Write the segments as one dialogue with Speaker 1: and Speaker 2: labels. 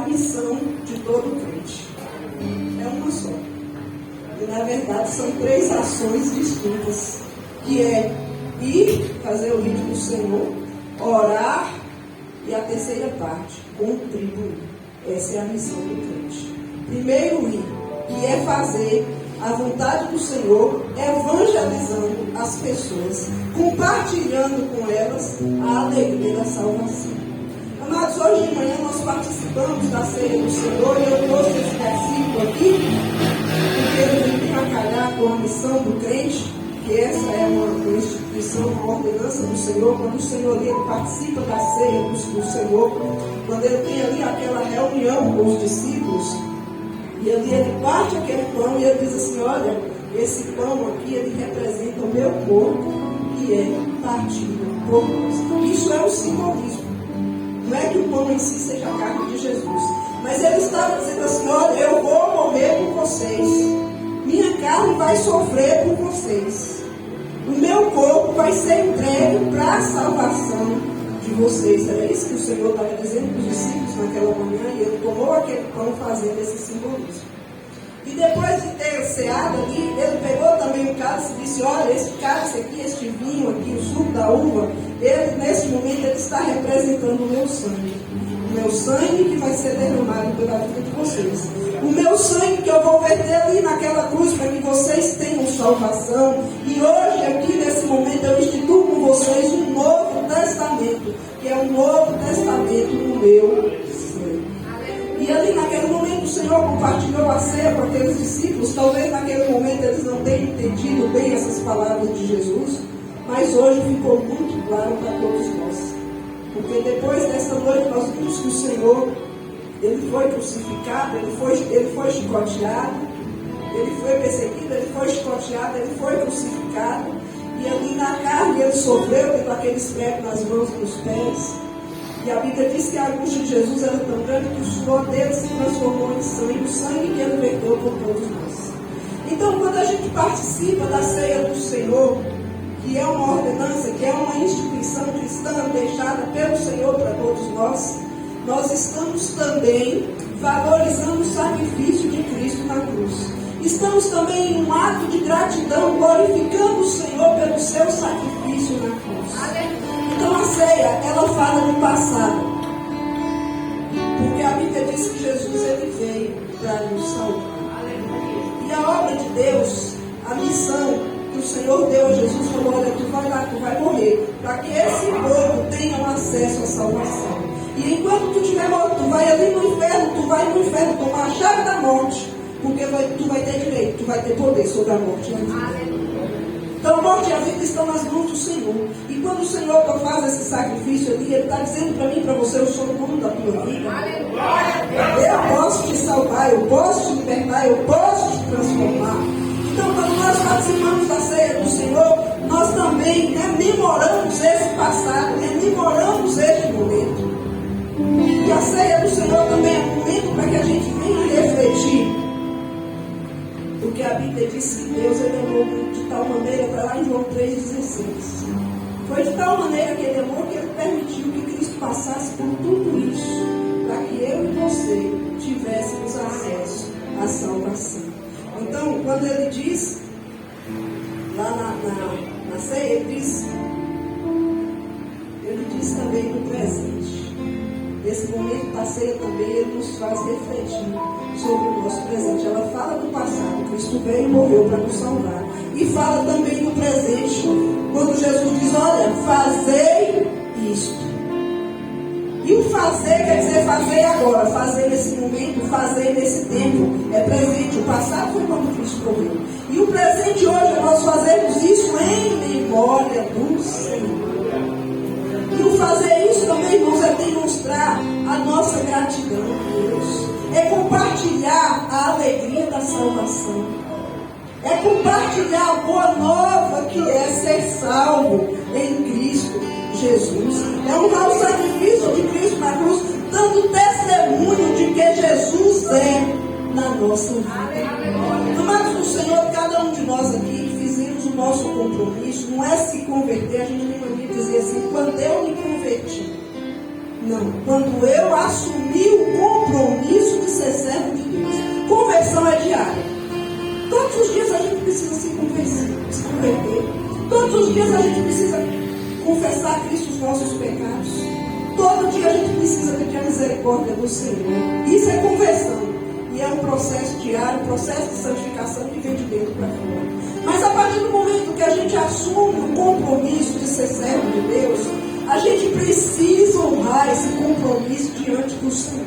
Speaker 1: missão de todo crente. É uma só. E na verdade são 3 ações distintas, que é ir, fazer o rito do Senhor, orar e a terceira parte, contribuir. Essa é a missão do crente. Primeiro ir, que é fazer a vontade do Senhor, evangelizando as pessoas, compartilhando com elas a alegria da salvação. Amados, hoje de manhã nós participamos da ceia do Senhor e eu trouxe esse versículo aqui, porque ele vem para calhar com a missão do crente, que essa é uma instituição, uma ordenança do Senhor. Quando o Senhor ele participa da ceia do Senhor, quando ele tem ali aquela reunião com os discípulos, e ali ele parte aquele pão e ele diz assim: olha, esse pão aqui ele representa o meu corpo, que é partido por nós. Isso é o simbolismo. Não é que o pão em si seja a carne de Jesus, mas ele estava dizendo assim: olha, eu vou morrer por vocês, minha carne vai sofrer por vocês, o meu corpo vai ser entregue para a salvação de vocês. Era isso que o Senhor estava dizendo para os discípulos naquela manhã, e ele tomou aquele pão fazendo esse simbolismo. E depois de ter ceado ali, ele pegou também o cálice e disse: olha, este cálice aqui, este vinho aqui, o suco da uva, ele, nesse momento, ele está representando o meu sangue. O meu sangue que vai ser derramado pela vida de vocês. O meu sangue que eu vou verter ali naquela cruz para que vocês tenham salvação. E hoje, aqui nesse momento, eu instituo com vocês um novo testamento, que é um novo testamento no meu sangue. E ali naquele momento o Senhor compartilhou a ceia com aqueles discípulos. Talvez naquele momento eles não tenham entendido bem essas palavras de Jesus, mas hoje ficou muito claro para todos nós. Porque depois dessa noite nós vimos que o Senhor, ele foi crucificado, ele foi chicoteado, ele foi perseguido, ele foi chicoteado, ele foi crucificado, e ali na carne ele sofreu com aqueles pregos nas mãos e nos pés. E a Bíblia diz que a angústia de Jesus era tão grande que o suor dele se transformou em sangue, o sangue que ele verteu por todos nós. Então, quando a gente participa da ceia do Senhor, que é uma ordenança, que é uma instituição cristã deixada pelo Senhor para todos nós, nós estamos também valorizando o sacrifício de Cristo na cruz. Estamos também em um ato de gratidão, glorificando o Senhor pelo seu sacrifício na cruz. Então a ceia, ela fala do passado. Porque a Bíblia diz que Jesus ele veio para nos salvar. E a obra de Deus, a missão que o Senhor deu a Jesus, falou: olha, tu vai lá, tu vai morrer, para que esse povo tenha acesso à salvação. E enquanto tu estiver morto, tu vai ali no inferno, tu vai no inferno tomar a chave da morte, porque tu vai ter direito, tu vai ter poder sobre a morte e a vida. Então a morte e a vida estão nas mãos do Senhor. E quando o Senhor faz esse sacrifício ali, ele está dizendo para mim e para você: eu sou o dono da tua vida. Eu posso te salvar, eu posso te libertar, eu posso te transformar. Então, quando nós participamos da ceia do Senhor, nós também memoramos esse passado, memoramos este momento. E a ceia do Senhor também é um momento para que a gente venha refletir. Porque a Bíblia diz que Deus ele amou de tal maneira, para lá em João 3,16. Foi de tal maneira que ele amou que ele permitiu que Cristo passasse por tudo isso, para que eu e você tivéssemos acesso à salvação. Então, quando ele diz, lá na ceia, ele diz também no presente. Esse momento da ceia também ele nos faz refletir sobre o nosso presente. Ela fala do passado, Cristo veio e morreu para nos salvar. E fala também do presente, quando Jesus diz: olha, fazei isto. E o fazer quer dizer fazer agora, fazer nesse momento, fazer nesse tempo. É presente. O passado foi quando Cristo morreu. E o presente hoje é nós fazermos isso em memória do Senhor. E o fazer isso também, irmãos, é demonstrar a nossa gratidão a Deus. É compartilhar a alegria da salvação. É compartilhar a boa nova que é ser salvo em Cristo Jesus. É honrar o sacrifício de Cristo na cruz, dando testemunho de que Jesus é na nossa vida. Amados do Senhor, cada um de nós aqui fizemos o nosso compromisso. Não é se converter, a gente tem mania de dizer assim: quando eu me converti. Não. quando eu assumi o compromisso de ser servo de Deus. Conversão é diária. Todos os dias a gente precisa se converter. Todos os dias a gente precisa confessar a Cristo os nossos pecados. Todo dia a gente precisa pedir a misericórdia do Senhor. Isso é conversão. E é um processo diário, um processo de santificação que vem de dentro para fora. Mas a partir do momento que a gente assume o compromisso de ser servo de Deus, a gente precisa honrar esse compromisso diante do Senhor.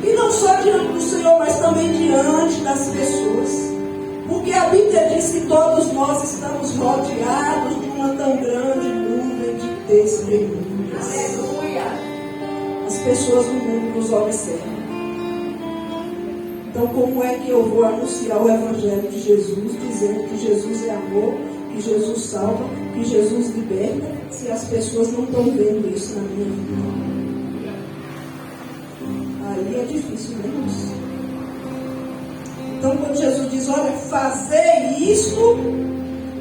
Speaker 1: E não só diante do Senhor, mas também diante das pessoas. Porque a Bíblia diz que todos nós estamos rodeados de uma tão grande nuvem de testemunhas. Aleluia! As pessoas do mundo nos observam. Então, como é que eu vou anunciar o Evangelho de Jesus, dizendo que Jesus é amor, que Jesus salva, que Jesus liberta, se as pessoas não estão vendo isso na minha vida? Aí é difícil, né, irmãos? Então, quando Jesus diz, olha, fazer isto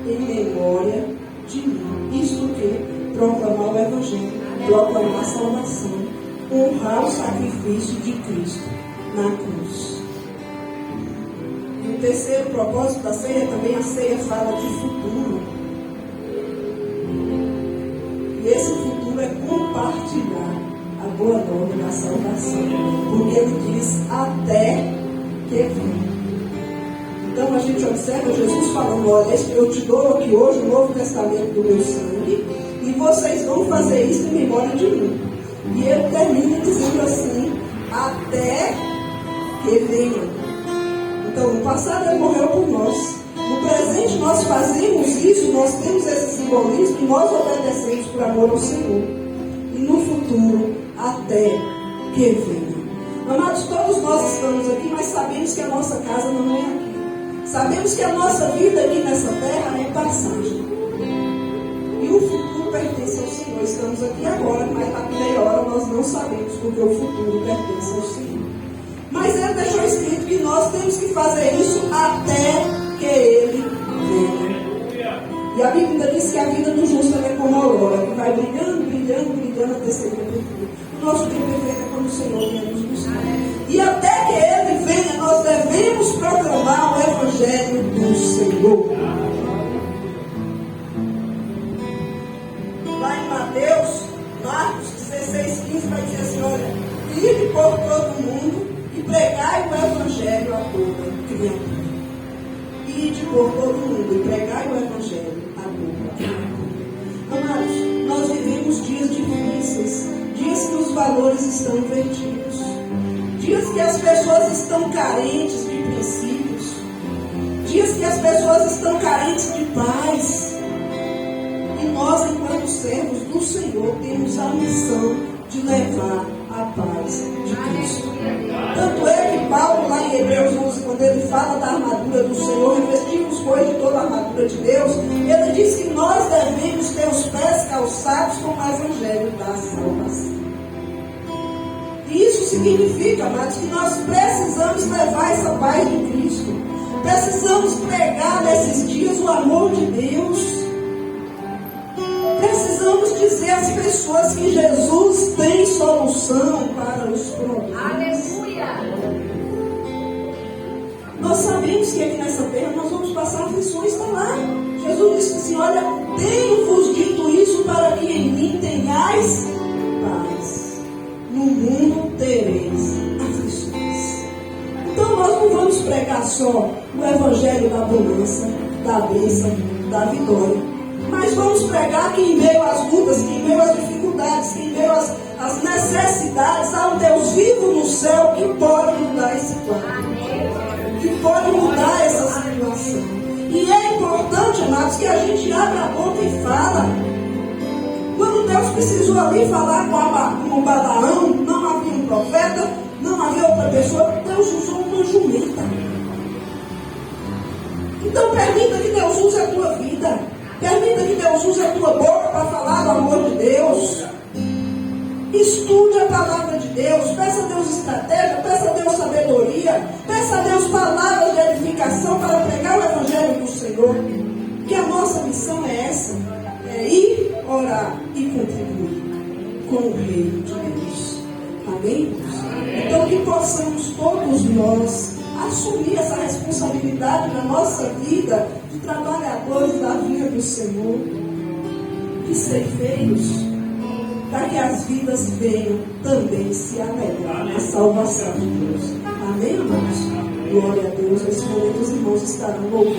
Speaker 1: em memória de mim. Isto o quê? Proclamar o Evangelho, proclamar a salvação, honrar o sacrifício de Cristo na cruz. E o terceiro propósito da ceia, também a ceia fala de futuro. E esse futuro é compartilhar a boa nova da salvação. Porque ele diz, até que venha. Então a gente observa Jesus falando, olha, eu te dou aqui hoje o Novo Testamento do meu sangue, e vocês vão fazer isso em memória de mim. E ele termina dizendo assim, até que venha. Então, no passado ele morreu por nós. No presente nós fazemos isso, nós temos esse simbolismo e nós obedecemos por amor ao Senhor. E no futuro, até que venha. Amados, todos nós estamos aqui, mas sabemos que a nossa casa não é aqui. Sabemos que a nossa vida aqui nessa terra é passagem. E o futuro pertence ao Senhor. Estamos aqui agora, mas na primeira hora nós não sabemos, porque o futuro pertence ao Senhor. Mas ele deixou escrito que nós temos que fazer isso até que ele venha. E a Bíblia diz que a vida do justo é como a aurora, que vai brilhando, brilhando, brilhando até ser perfeito. O nosso tempo perfeito é quando o Senhor vem nos buscar. E até que ele venha, nós devemos proclamar o Evangelho do Senhor. Lá em Marcos 16:15 vai dizer assim, olha, ide por todo mundo e pregai o Evangelho a toda criatura. Ide por todo mundo e pregai o Evangelho a toda criatura. Amados, nós vivemos dias difíceis, dias que os valores estão invertidos, dias que as pessoas estão carentes de princípios, dias que as pessoas estão carentes de paz. E nós, enquanto servos do Senhor, temos a missão de levar a paz de Cristo. Tanto é que Paulo, lá em Hebreus 11, quando ele fala da armadura do Senhor, revestimos, pois, de toda a armadura de Deus, ele diz que nós devemos ter os pés calçados com o Evangelho da salvação. E isso significa, amados, que nós precisamos levar essa paz de Cristo. Precisamos pregar nesses dias o amor de Deus. Precisamos dizer às pessoas que Jesus tem solução para os problemas. Aleluia! Nós sabemos que aqui nessa terra nós vamos passar aflições, está lá. Jesus disse assim, olha, tenho-vos dito isso para que em mim tenhais paz. No mundo tereis aflições. Então nós não vamos pregar só o Evangelho da bonança, da bênção, da vitória. Mas vamos pregar que em meio às lutas, que em meio às dificuldades, que em meio às necessidades, há um Deus vivo no céu que pode mudar esse quadro, que pode mudar essa situação. E é importante, amados, que a gente abra a boca e fala. Quando Deus precisou ali falar com o Balaão, não havia um profeta, não havia outra pessoa, Deus usou uma jumenta. Então permita que Deus use a tua vida. Permita que Deus use a tua boca para falar do amor de Deus. Estude a palavra de Deus. Peça a Deus estratégia, peça a Deus sabedoria, peça a Deus palavras de edificação para pregar o Evangelho do Senhor. Que a nossa missão é essa, é ir, orar e contribuir com o reino de Deus. Amém? Então que possamos todos nós assumir essa responsabilidade na nossa vida de trabalhadores da vinha do Senhor, de ceifeiros, para que as vidas venham também se alegrar na salvação de Deus. Amém, irmãos? Glória a Deus. Nesse momento os irmãos estarão louvando.